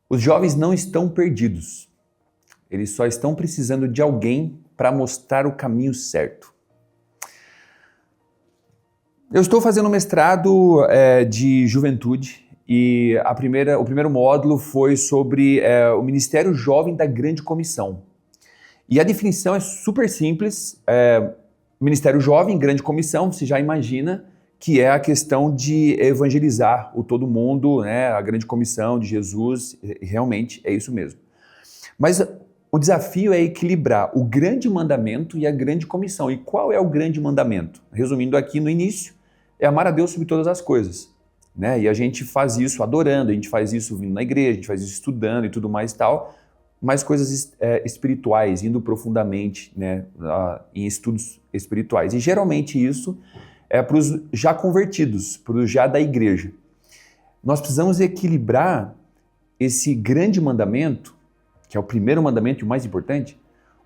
Os jovens não estão perdidos. Eles só estão precisando de alguém para mostrar o caminho certo. Eu estou fazendo um mestrado de juventude e o primeiro módulo foi sobre o Ministério Jovem da Grande Comissão. E a definição é super simples. Ministério Jovem, Grande Comissão, você já imagina que é a questão de evangelizar o todo mundo, né? A Grande Comissão de Jesus, realmente é isso mesmo. Mas o desafio é equilibrar o grande mandamento e a grande comissão. E qual é o grande mandamento? Resumindo aqui no início, é amar a Deus sobre todas as coisas, né? E a gente faz isso adorando, a gente faz isso vindo na igreja, a gente faz isso estudando e tudo mais e tal, mas coisas espirituais, indo profundamente, né, em estudos espirituais. E geralmente isso é para os já convertidos, para os já da igreja. Nós precisamos equilibrar esse grande mandamento, que é o primeiro mandamento e o mais importante,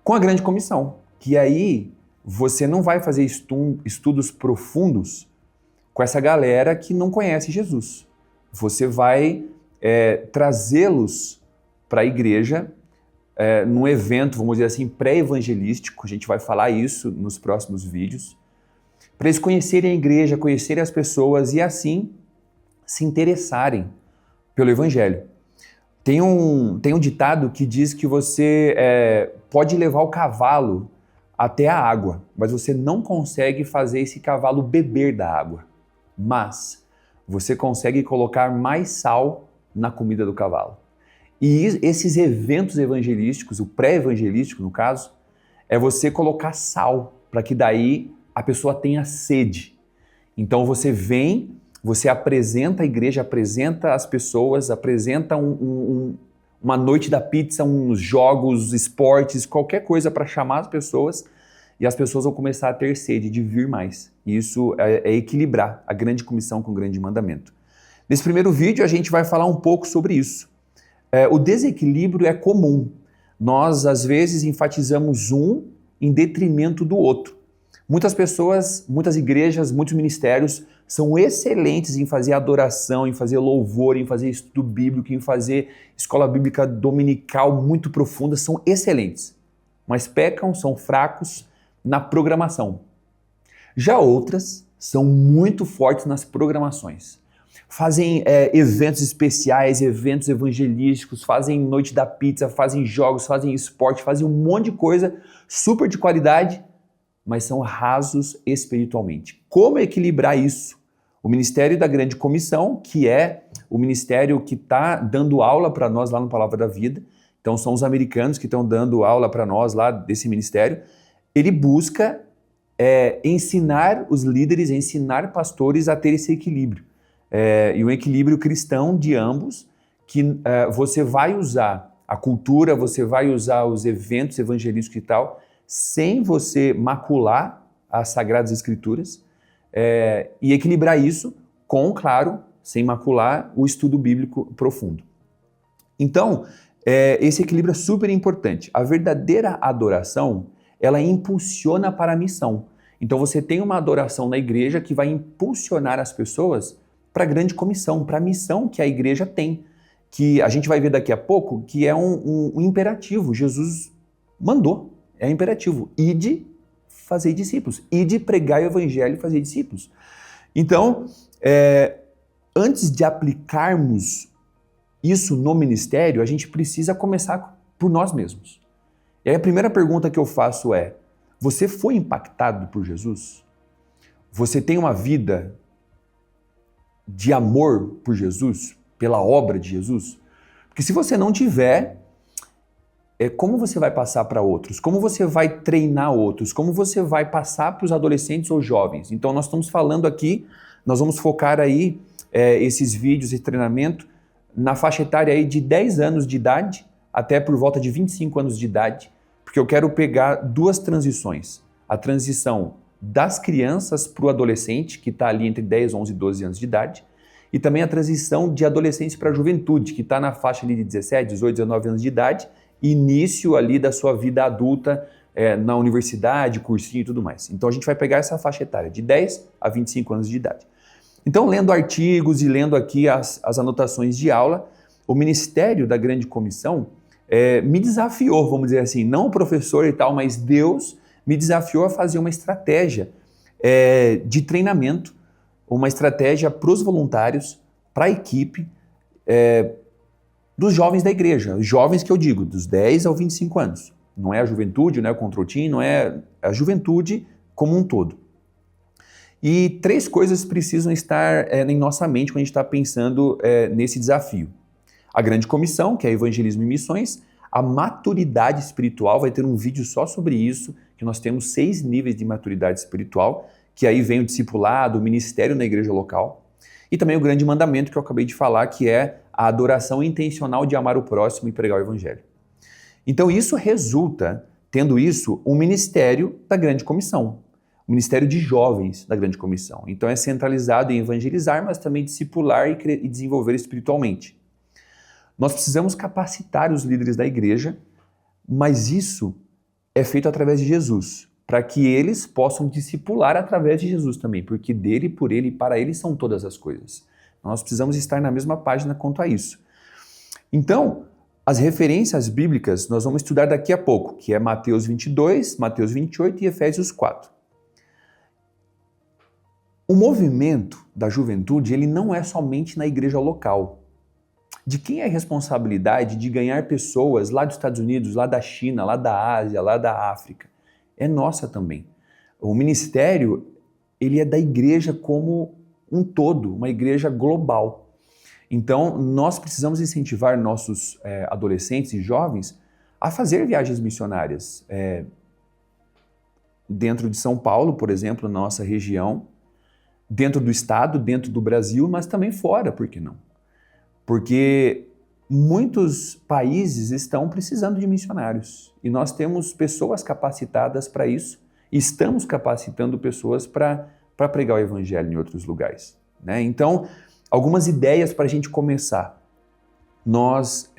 com a grande comissão, que aí você não vai fazer estudos profundos com essa galera que não conhece Jesus. Você vai trazê-los para a igreja num evento, vamos dizer assim, pré-evangelístico, a gente vai falar isso nos próximos vídeos, para eles conhecerem a igreja, conhecerem as pessoas e assim se interessarem pelo evangelho. Tem um ditado que diz que você pode levar o cavalo até a água, mas você não consegue fazer esse cavalo beber da água. Mas você consegue colocar mais sal na comida do cavalo. E esses eventos evangelísticos, o pré-evangelístico no caso, é você colocar sal, para que daí a pessoa tenha sede. Então você vem, você apresenta a igreja, apresenta as pessoas, apresenta uma noite da pizza, uns jogos, esportes, qualquer coisa para chamar as pessoas, e as pessoas vão começar a ter sede de vir mais. E isso é equilibrar a grande comissão com o grande mandamento. Nesse primeiro vídeo a gente vai falar um pouco sobre isso. O desequilíbrio é comum. Nós às vezes enfatizamos um em detrimento do outro. Muitas pessoas, muitas igrejas, muitos ministérios são excelentes em fazer adoração, em fazer louvor, em fazer estudo bíblico, em fazer escola bíblica dominical muito profunda, são excelentes. Mas pecam, são fracos na programação. Já outras são muito fortes nas programações. Fazem eventos especiais, eventos evangelísticos, fazem noite da pizza, fazem jogos, fazem esporte, fazem um monte de coisa super de qualidade, mas são rasos espiritualmente. Como equilibrar isso? O Ministério da Grande Comissão, que é o ministério que está dando aula para nós lá no Palavra da Vida, então são os americanos que estão dando aula para nós lá desse ministério, ele busca ensinar os líderes, ensinar pastores a ter esse equilíbrio. E um equilíbrio cristão de ambos, que você vai usar a cultura, você vai usar os eventos evangelísticos e tal, sem você macular as Sagradas Escrituras, e equilibrar isso com, claro, sem macular o estudo bíblico profundo. Então, esse equilíbrio é super importante. A verdadeira adoração, ela impulsiona para a missão. Então você tem uma adoração na igreja que vai impulsionar as pessoas para a grande comissão, para a missão que a igreja tem, que a gente vai ver daqui a pouco, que é um imperativo. Jesus mandou. É imperativo, ide fazer discípulos, ide pregar o evangelho e fazer discípulos. Então, antes de aplicarmos isso no ministério, a gente precisa começar por nós mesmos. E aí a primeira pergunta que eu faço é, você foi impactado por Jesus? Você tem uma vida de amor por Jesus, pela obra de Jesus? Porque se você não tiver, como você vai passar para outros? Como você vai treinar outros? Como você vai passar para os adolescentes ou jovens? Então nós estamos falando aqui, nós vamos focar aí esses vídeos e treinamento na faixa etária aí de 10 anos de idade até por volta de 25 anos de idade, porque eu quero pegar duas transições. A transição das crianças para o adolescente, que está ali entre 10, 11 e 12 anos de idade, e também a transição de adolescente para a juventude, que está na faixa ali de 17, 18, 19 anos de idade, início ali da sua vida adulta na universidade, cursinho e tudo mais. Então a gente vai pegar essa faixa etária de 10 a 25 anos de idade. Então, lendo artigos e lendo aqui as anotações de aula, o ministério da Grande Comissão me desafiou, vamos dizer assim, não o professor e tal, mas Deus me desafiou a fazer uma estratégia de treinamento, uma estratégia para os voluntários, para a equipe, dos jovens da igreja, os jovens que eu digo, dos 10 aos 25 anos. Não é a juventude, não é o Control Team, não é a juventude como um todo. E 3 coisas precisam estar em nossa mente quando a gente está pensando nesse desafio. A Grande Comissão, que é Evangelismo e Missões, a maturidade espiritual, vai ter um vídeo só sobre isso, que nós temos 6 níveis de maturidade espiritual, que aí vem o discipulado, o ministério na igreja local, e também o grande mandamento que eu acabei de falar, que é a adoração intencional de amar o próximo e pregar o evangelho. Então isso resulta, tendo isso, um ministério da Grande Comissão, o ministério de jovens da Grande Comissão. Então é centralizado em evangelizar, mas também discipular e desenvolver espiritualmente. Nós precisamos capacitar os líderes da igreja, mas isso é feito através de Jesus, para que eles possam discipular através de Jesus também, porque dele, por ele e para ele são todas as coisas. Nós precisamos estar na mesma página quanto a isso. Então, as referências bíblicas nós vamos estudar daqui a pouco, que é Mateus 22, Mateus 28 e Efésios 4. O movimento da juventude, ele não é somente na igreja local. De quem é a responsabilidade de ganhar pessoas lá dos Estados Unidos, lá da China, lá da Ásia, lá da África? É nossa também. O ministério, ele é da igreja como um todo, uma igreja global. Então, nós precisamos incentivar nossos adolescentes e jovens a fazer viagens missionárias. Dentro de São Paulo, por exemplo, nossa região, dentro do estado, dentro do Brasil, mas também fora, por que não? Porque muitos países estão precisando de missionários e nós temos pessoas capacitadas para isso e estamos capacitando pessoas para pregar o evangelho em outros lugares, né? Então, algumas ideias para a gente começar. Nós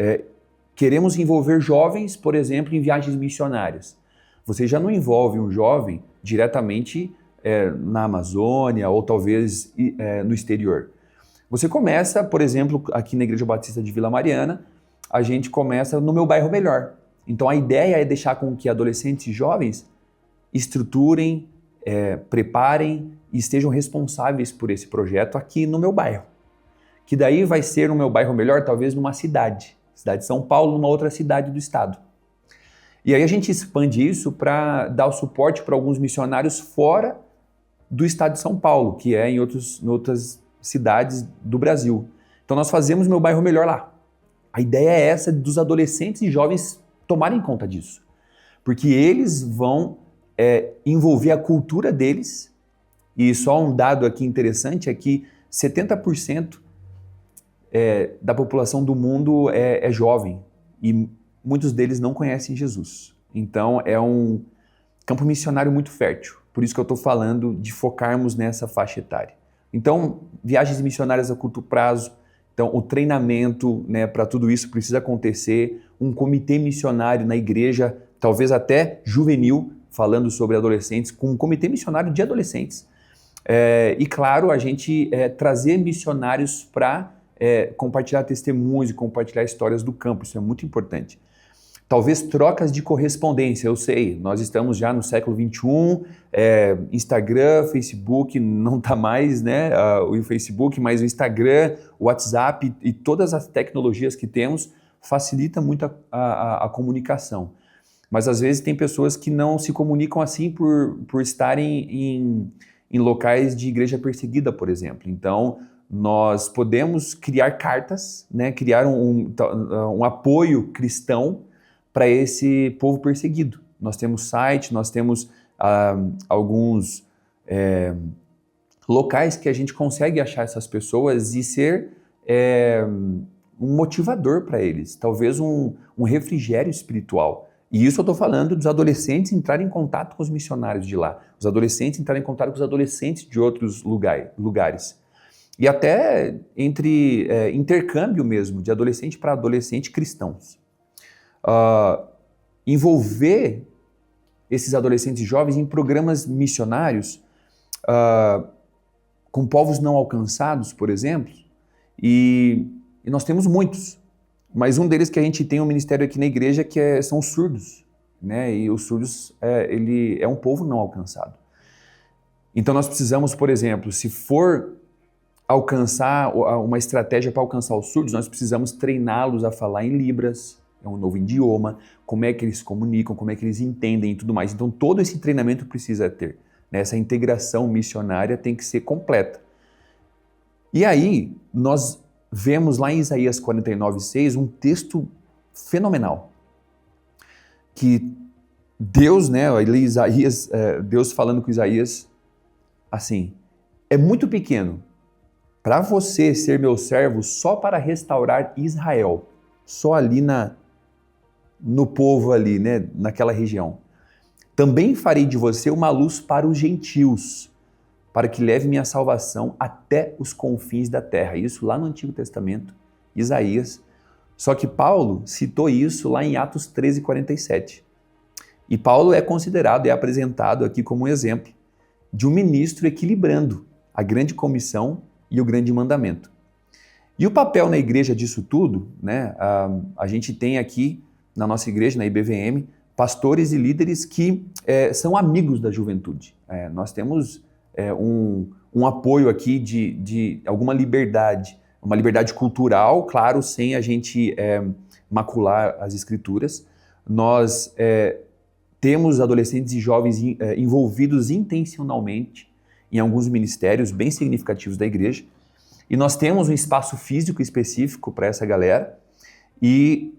queremos envolver jovens, por exemplo, em viagens missionárias. Você já não envolve um jovem diretamente na Amazônia ou talvez no exterior. Você começa, por exemplo, aqui na Igreja Batista de Vila Mariana, a gente começa no Meu Bairro Melhor. Então a ideia é deixar com que adolescentes e jovens estruturem, preparem e estejam responsáveis por esse projeto aqui no meu bairro. Que daí vai ser no Meu Bairro Melhor, talvez numa cidade de São Paulo, numa outra cidade do estado. E aí a gente expande isso para dar o suporte para alguns missionários fora do estado de São Paulo, que é em outras cidades do Brasil. Então nós fazemos Meu Bairro Melhor lá. A ideia é essa dos adolescentes e jovens tomarem conta disso. Porque eles vão envolver a cultura deles, e só um dado aqui interessante é que 70% da população do mundo é jovem e muitos deles não conhecem Jesus. Então é um campo missionário muito fértil. Por isso que eu estou falando de focarmos nessa faixa etária. Então, viagens missionárias a curto prazo, então o treinamento, né, para tudo isso precisa acontecer, um comitê missionário na igreja, talvez até juvenil, falando sobre adolescentes, com um comitê missionário de adolescentes. E claro, a gente trazer missionários para compartilhar testemunhos e compartilhar histórias do campo, isso é muito importante. Talvez trocas de correspondência, eu sei, nós estamos já no século XXI, Instagram, Facebook, não está mais, né, o Facebook, mas o Instagram, o WhatsApp e todas as tecnologias que temos facilita muito a comunicação. Mas às vezes tem pessoas que não se comunicam assim por estarem em locais de igreja perseguida, por exemplo. Então, nós podemos criar cartas, né, criar um apoio cristão para esse povo perseguido. Nós temos site, nós temos alguns locais que a gente consegue achar essas pessoas e ser um motivador para eles, talvez um refrigério espiritual. E isso eu estou falando dos adolescentes entrarem em contato com os missionários de lá, os adolescentes entrarem em contato com os adolescentes de outros lugares. E até entre intercâmbio mesmo, de adolescente para adolescente cristãos. Envolver esses adolescentes e jovens em programas missionários com povos não alcançados, por exemplo, e nós temos muitos. Mas um deles que a gente tem um ministério aqui na igreja são os surdos, né? E os surdos, ele é um povo não alcançado. Então nós precisamos, por exemplo, se for alcançar uma estratégia para alcançar os surdos, nós precisamos treiná-los a falar em Libras, é um novo idioma, como é que eles se comunicam, como é que eles entendem e tudo mais. Então todo esse treinamento precisa ter, né? Essa integração missionária tem que ser completa. E aí nós vemos lá em Isaías 49:6 um texto fenomenal, que Deus, né, Deus falando com Isaías assim, é muito pequeno para você ser meu servo só para restaurar Israel, só ali no povo ali, né, naquela região. Também farei de você uma luz para os gentios, para que leve minha salvação até os confins da terra. Isso lá no Antigo Testamento, Isaías. Só que Paulo citou isso lá em Atos 13:47. E Paulo é considerado, é apresentado aqui como um exemplo de um ministro equilibrando a grande comissão e o grande mandamento. E o papel na igreja disso tudo, né? A gente tem aqui na nossa igreja, na IBVM, pastores e líderes que são amigos da juventude. Nós temos um apoio aqui de alguma liberdade, uma liberdade cultural, claro, sem a gente macular as escrituras. Nós temos adolescentes e jovens envolvidos intencionalmente em alguns ministérios bem significativos da igreja, e nós temos um espaço físico específico para essa galera, e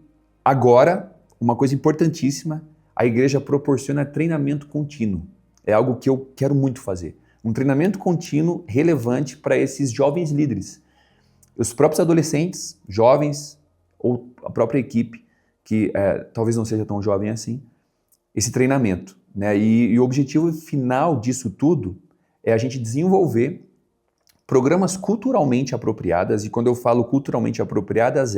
agora, uma coisa importantíssima, a igreja proporciona treinamento contínuo. É algo que eu quero muito fazer. Um treinamento contínuo relevante para esses jovens líderes. Os próprios adolescentes, jovens, ou a própria equipe, que talvez não seja tão jovem assim, esse treinamento, né? E o objetivo final disso tudo é a gente desenvolver programas culturalmente apropriadas, e quando eu falo culturalmente apropriadas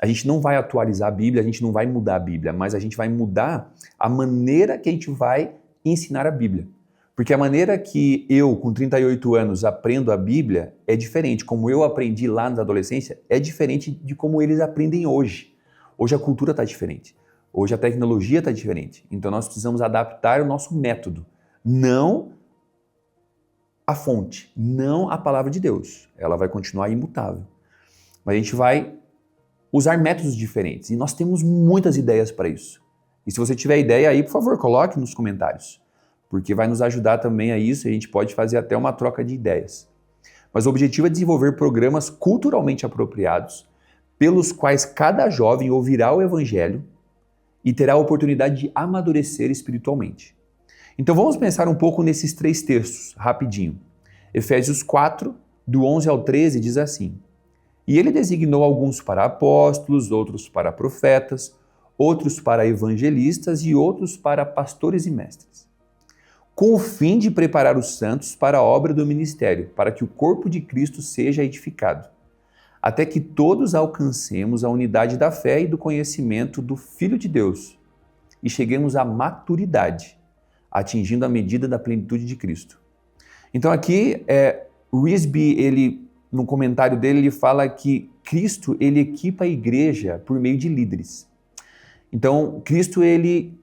a gente não vai atualizar a Bíblia, a gente não vai mudar a Bíblia, mas a gente vai mudar a maneira que a gente vai ensinar a Bíblia. Porque a maneira que eu, com 38 anos, aprendo a Bíblia é diferente. Como eu aprendi lá na adolescência, é diferente de como eles aprendem hoje. Hoje a cultura está diferente. Hoje a tecnologia está diferente. Então nós precisamos adaptar o nosso método. Não a fonte, não a palavra de Deus. Ela vai continuar imutável. Mas a gente vai usar métodos diferentes. E nós temos muitas ideias para isso. E se você tiver ideia aí, por favor, coloque nos comentários. Porque vai nos ajudar também a isso e a gente pode fazer até uma troca de ideias. Mas o objetivo é desenvolver programas culturalmente apropriados, pelos quais cada jovem ouvirá o Evangelho e terá a oportunidade de amadurecer espiritualmente. Então vamos pensar um pouco nesses 3 textos, rapidinho. Efésios 4, do 11 ao 13, diz assim: E ele designou alguns para apóstolos, outros para profetas, outros para evangelistas e outros para pastores e mestres, com o fim de preparar os santos para a obra do ministério, para que o corpo de Cristo seja edificado, até que todos alcancemos a unidade da fé e do conhecimento do Filho de Deus e cheguemos à maturidade, atingindo a medida da plenitude de Cristo. Então aqui, Risby, ele, no comentário dele, ele fala que Cristo, ele equipa a igreja por meio de líderes. Então, Cristo, ele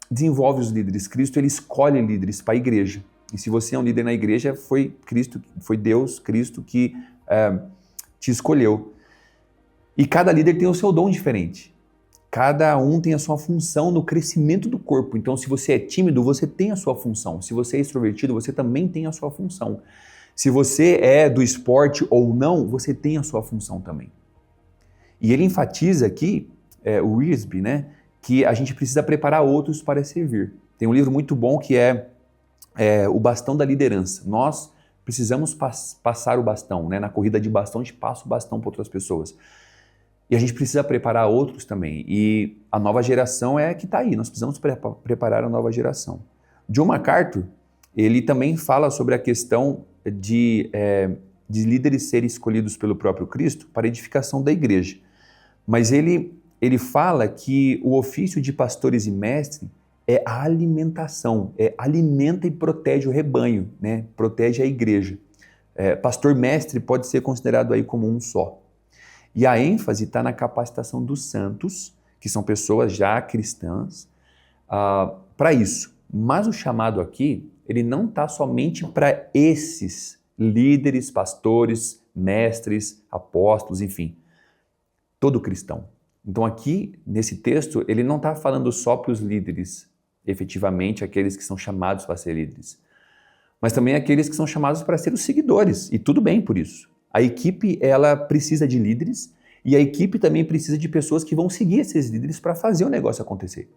desenvolve os líderes, Cristo, ele escolhe líderes para a igreja. E se você é um líder na igreja, foi Cristo, foi Deus, Cristo, que te escolheu. E cada líder tem o seu dom diferente. Cada um tem a sua função no crescimento do corpo. Então, se você é tímido, você tem a sua função. Se você é extrovertido, você também tem a sua função. Se você é do esporte ou não, você tem a sua função também. E ele enfatiza aqui, o Risby, né, que a gente precisa preparar outros para servir. Tem um livro muito bom que é O Bastão da Liderança. Nós precisamos passar o bastão, né? Na corrida de bastão, a gente passa o bastão para outras pessoas. E a gente precisa preparar outros também. E a nova geração é que está aí. Nós precisamos preparar a nova geração. John MacArthur, ele também fala sobre a questão de líderes serem escolhidos pelo próprio Cristo para a edificação da igreja. Mas ele fala que o ofício de pastores e mestres é a alimentação, alimenta e protege o rebanho, né? Protege a igreja. Pastor mestre pode ser considerado aí como um só. E a ênfase está na capacitação dos santos, que são pessoas já cristãs, para isso. Mas o chamado aqui, ele não está somente para esses líderes, pastores, mestres, apóstolos, enfim, todo cristão. Então aqui, nesse texto, ele não está falando só para os líderes, efetivamente aqueles que são chamados para ser líderes, mas também aqueles que são chamados para ser os seguidores, e tudo bem por isso. A equipe, ela precisa de líderes, e a equipe também precisa de pessoas que vão seguir esses líderes para fazer o negócio acontecer.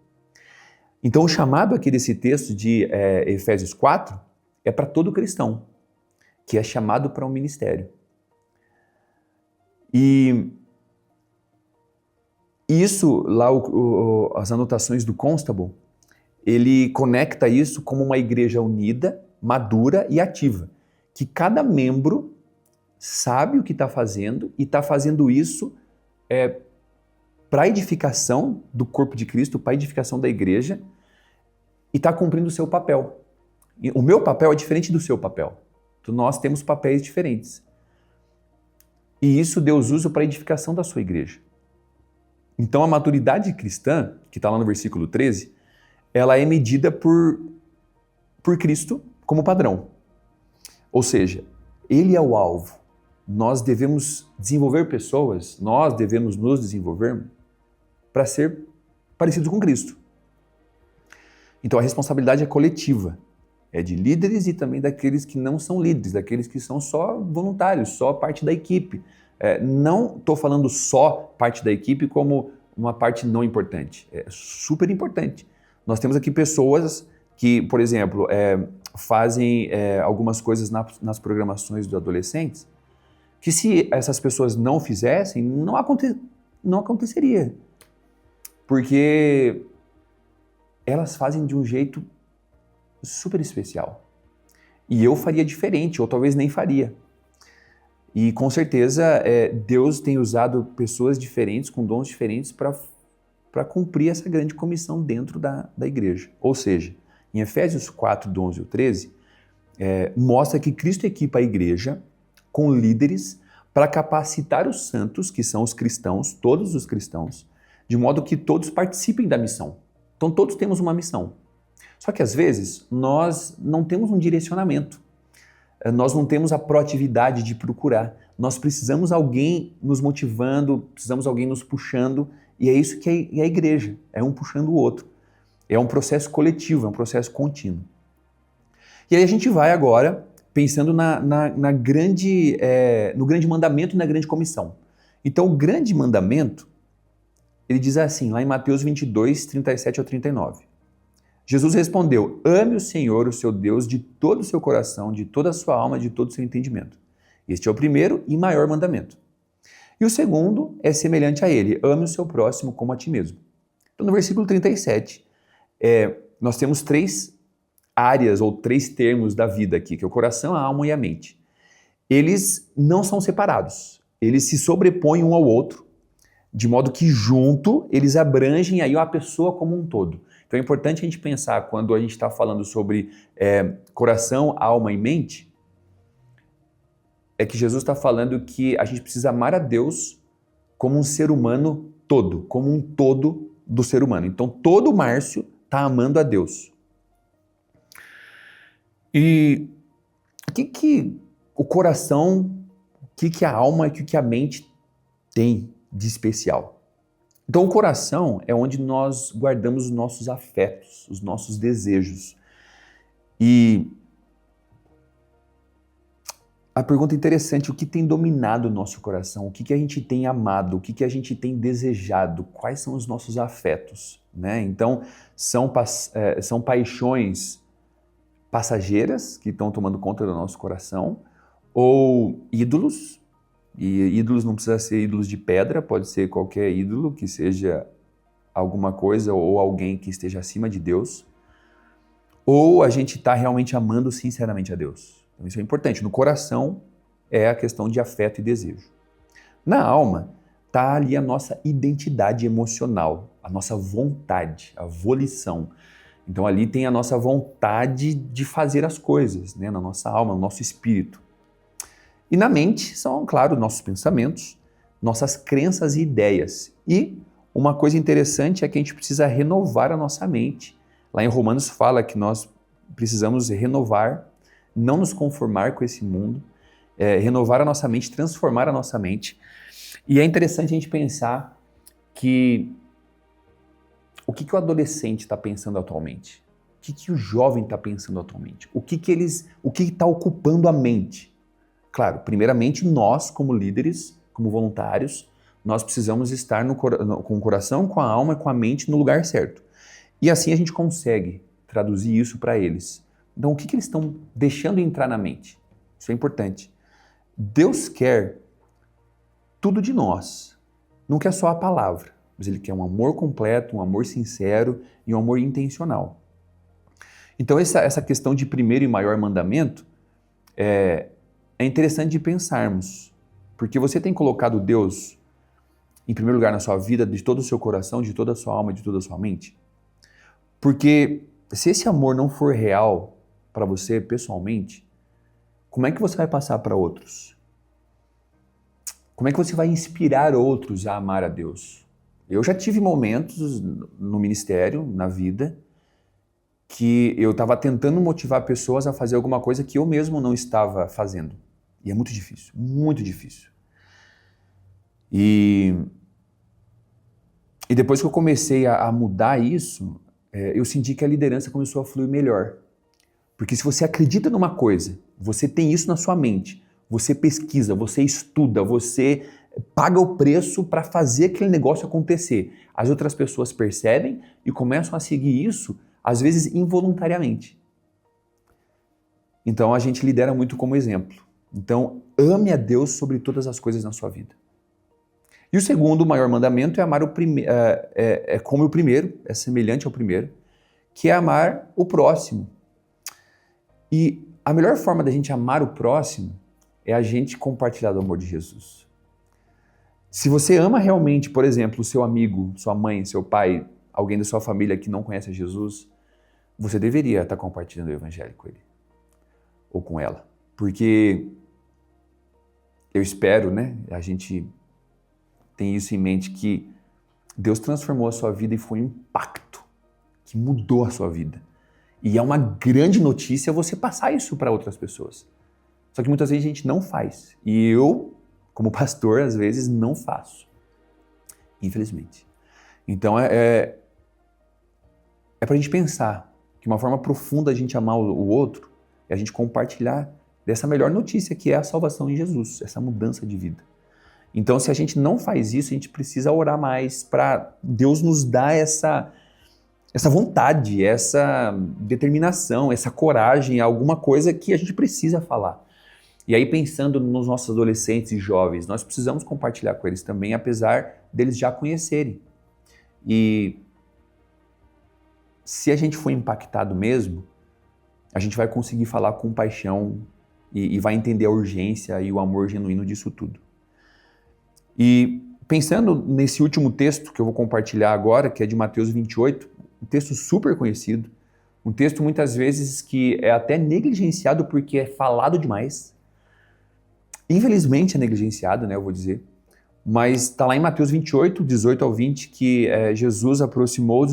Então o chamado aqui desse texto de Efésios 4 é para todo cristão, que é chamado para um ministério. E isso, lá as anotações do Constable, ele conecta isso como uma igreja unida, madura e ativa, que cada membro sabe o que está fazendo e está fazendo isso para a edificação do corpo de Cristo, para a edificação da igreja, e está cumprindo o seu papel. E o meu papel é diferente do seu papel. Então nós temos papéis diferentes. E isso Deus usa para a edificação da sua igreja. Então a maturidade cristã, que está lá no versículo 13, ela é medida por Cristo como padrão. Ou seja, Ele é o alvo. Nós devemos desenvolver pessoas, nós devemos nos desenvolver para ser parecidos com Cristo. Então a responsabilidade é coletiva, é de líderes e também daqueles que não são líderes, daqueles que são só voluntários, só parte da equipe. Não estou falando só parte da equipe como uma parte não importante, é super importante. Nós temos aqui pessoas que, por exemplo, fazem algumas coisas nas programações dos adolescentes, que se essas pessoas não fizessem, não aconteceria. Porque elas fazem de um jeito super especial. E eu faria diferente, ou talvez nem faria. E com certeza Deus tem usado pessoas diferentes, com dons diferentes, para cumprir essa grande comissão dentro da igreja. Ou seja, em Efésios 4, do 11 ao 13, mostra que Cristo equipa a igreja com líderes para capacitar os santos, que são os cristãos, todos os cristãos, de modo que todos participem da missão. Então todos temos uma missão. Só que às vezes nós não temos um direcionamento. Nós não temos a proatividade de procurar. Nós precisamos alguém nos motivando, precisamos alguém nos puxando, e é isso que é a igreja, é um puxando o outro. É um processo coletivo, é um processo contínuo. E aí a gente vai agora pensando no grande mandamento e na grande comissão. Então o grande mandamento, ele diz assim, lá em Mateus 22, 37 ao 39. Jesus respondeu: ame o Senhor, o seu Deus, de todo o seu coração, de toda a sua alma, de todo o seu entendimento. Este é o primeiro e maior mandamento. E o segundo é semelhante a ele: ame o seu próximo como a ti mesmo. Então, no versículo 37, nós temos 3 áreas ou 3 termos da vida aqui, que é o coração, a alma e a mente. Eles não são separados, eles se sobrepõem um ao outro, de modo que junto eles abrangem aí a pessoa como um todo. Então é importante a gente pensar, quando a gente está falando sobre coração, alma e mente, é que Jesus está falando que a gente precisa amar a Deus como um ser humano todo, como um todo do ser humano. Então todo Márcio está amando a Deus. E o que o coração, o que a alma e o que a mente tem de especial? Então o coração é onde nós guardamos os nossos afetos, os nossos desejos. E a pergunta interessante, o que tem dominado o nosso coração? O que a gente tem amado? O que a gente tem desejado? Quais são os nossos afetos? Né? Então são paixões passageiras que estão tomando conta do nosso coração, ou ídolos. E ídolos não precisa ser ídolos de pedra, pode ser qualquer ídolo que seja alguma coisa ou alguém que esteja acima de Deus. Ou a gente está realmente amando sinceramente a Deus. Então isso é importante. No coração é a questão de afeto e desejo. Na alma está ali a nossa identidade emocional, a nossa vontade, a volição. Então ali tem a nossa vontade de fazer as coisas, né? Na nossa alma, no nosso espírito. E na mente são, claro, nossos pensamentos, nossas crenças e ideias. E uma coisa interessante é que a gente precisa renovar a nossa mente. Lá em Romanos fala que nós precisamos renovar, não nos conformar com esse mundo, renovar a nossa mente, transformar a nossa mente. E é interessante a gente pensar que o que o adolescente está pensando atualmente? O que o jovem está pensando atualmente? O que está ocupando a mente? Claro, primeiramente nós, como líderes, como voluntários, nós precisamos estar com o coração, com a alma e com a mente no lugar certo. E assim a gente consegue traduzir isso para eles. Então, o que eles estão deixando entrar na mente? Isso é importante. Deus quer tudo de nós. Não quer só a palavra, mas Ele quer um amor completo, um amor sincero e um amor intencional. Então, essa questão de primeiro e maior mandamento é interessante de pensarmos, porque você tem colocado Deus em primeiro lugar na sua vida, de todo o seu coração, de toda a sua alma, de toda a sua mente? Porque se esse amor não for real para você pessoalmente, como é que você vai passar para outros? Como é que você vai inspirar outros a amar a Deus? Eu já tive momentos no ministério, na vida, que eu estava tentando motivar pessoas a fazer alguma coisa que eu mesmo não estava fazendo. E é muito difícil, muito difícil. E depois que eu comecei a mudar isso, eu senti que a liderança começou a fluir melhor. Porque se você acredita numa coisa, você tem isso na sua mente, você pesquisa, você estuda, você paga o preço para fazer aquele negócio acontecer. As outras pessoas percebem e começam a seguir isso, às vezes involuntariamente. Então a gente lidera muito como exemplo. Então ame a Deus sobre todas as coisas na sua vida. E o segundo maior mandamento é amar como o primeiro, é semelhante ao primeiro, que é amar o próximo. E a melhor forma da gente amar o próximo é a gente compartilhar do amor de Jesus. Se você ama realmente, por exemplo, o seu amigo, sua mãe, seu pai, alguém da sua família que não conhece Jesus, você deveria estar compartilhando o evangelho com ele ou com ela. Porque eu espero, né, a gente tem isso em mente, que Deus transformou a sua vida e foi um impacto que mudou a sua vida. E é uma grande notícia você passar isso para outras pessoas. Só que muitas vezes a gente não faz. E eu, como pastor, às vezes não faço. Infelizmente. Então é para a gente pensar que uma forma profunda a gente amar o outro é a gente compartilhar dessa melhor notícia que é a salvação em Jesus, essa mudança de vida. Então, se a gente não faz isso, a gente precisa orar mais para Deus nos dar essa vontade, essa determinação, essa coragem, alguma coisa que a gente precisa falar. E aí, pensando nos nossos adolescentes e jovens, nós precisamos compartilhar com eles também, apesar deles já conhecerem. E se a gente for impactado mesmo, a gente vai conseguir falar com paixão e vai entender a urgência e o amor genuíno disso tudo. E pensando nesse último texto que eu vou compartilhar agora, que é de Mateus 28, um texto super conhecido, um texto muitas vezes que é até negligenciado porque é falado demais. Infelizmente é negligenciado, né, eu vou dizer. Mas está lá em Mateus 28, 18 ao 20, que Jesus se aproximou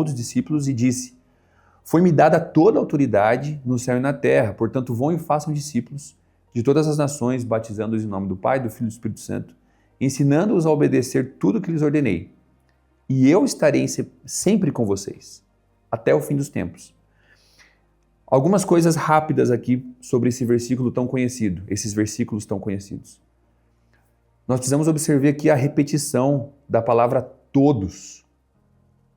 dos discípulos e disse: "Foi-me dada toda a autoridade no céu e na terra, portanto vão e façam discípulos de todas as nações, batizando-os em nome do Pai, do Filho e do Espírito Santo, ensinando-os a obedecer tudo o que lhes ordenei. E eu estarei sempre com vocês, até o fim dos tempos." Algumas coisas rápidas aqui sobre esse versículo tão conhecido, esses versículos tão conhecidos. Nós precisamos observar aqui a repetição da palavra todos,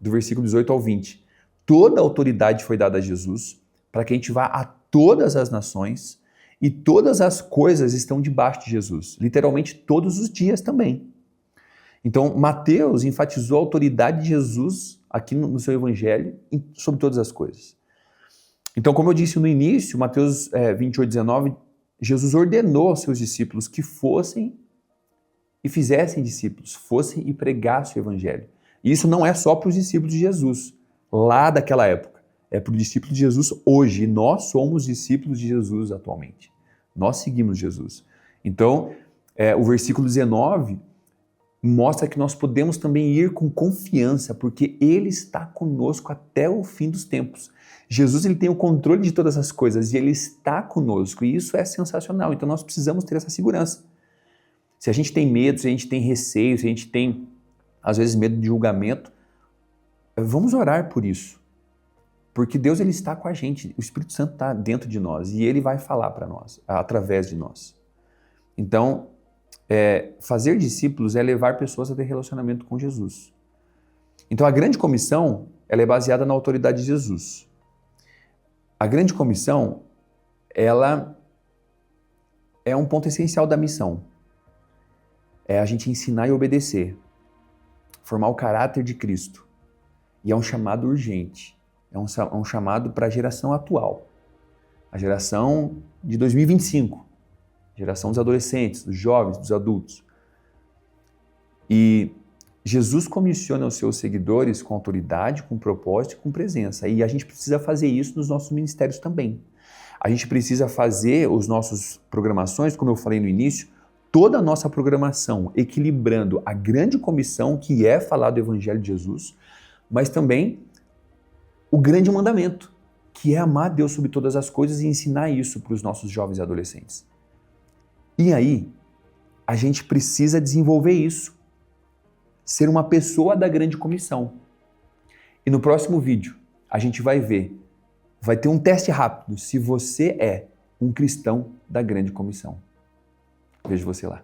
do versículo 18 ao 20. Toda a autoridade foi dada a Jesus para que a gente vá a todas as nações e todas as coisas estão debaixo de Jesus, literalmente todos os dias também. Então, Mateus enfatizou a autoridade de Jesus aqui no seu evangelho sobre todas as coisas. Então, como eu disse no início, Mateus 28, 19, Jesus ordenou aos seus discípulos que fossem e fizessem discípulos, fossem e pregassem o evangelho. E isso não é só para os discípulos de Jesus, lá daquela época. É para os discípulos de Jesus hoje. E nós somos discípulos de Jesus atualmente. Nós seguimos Jesus. Então, O versículo 19 mostra que nós podemos também ir com confiança, porque Ele está conosco até o fim dos tempos. Jesus, ele tem o controle de todas as coisas e Ele está conosco, e isso é sensacional. Então nós precisamos ter essa segurança. Se a gente tem medo, se a gente tem receio, se a gente tem, às vezes, medo de julgamento, vamos orar por isso. Porque Deus, ele está com a gente, o Espírito Santo está dentro de nós e Ele vai falar para nós, através de nós. Então, fazer discípulos é levar pessoas a ter relacionamento com Jesus. Então, a grande comissão, ela é baseada na autoridade de Jesus. A grande comissão, ela é um ponto essencial da missão. É a gente ensinar e obedecer, formar o caráter de Cristo. E é um chamado urgente, é um chamado para a geração atual, a geração de 2025, geração dos adolescentes, dos jovens, dos adultos. E Jesus comissiona os seus seguidores com autoridade, com propósito e com presença. E a gente precisa fazer isso nos nossos ministérios também. A gente precisa fazer as nossas programações, como eu falei no início, toda a nossa programação equilibrando a grande comissão, que é falar do Evangelho de Jesus, mas também o grande mandamento, que é amar Deus sobre todas as coisas e ensinar isso para os nossos jovens e adolescentes. E aí, a gente precisa desenvolver isso, ser uma pessoa da grande comissão. E no próximo vídeo, a gente vai ter um teste rápido se você é um cristão da grande comissão. Vejo você lá.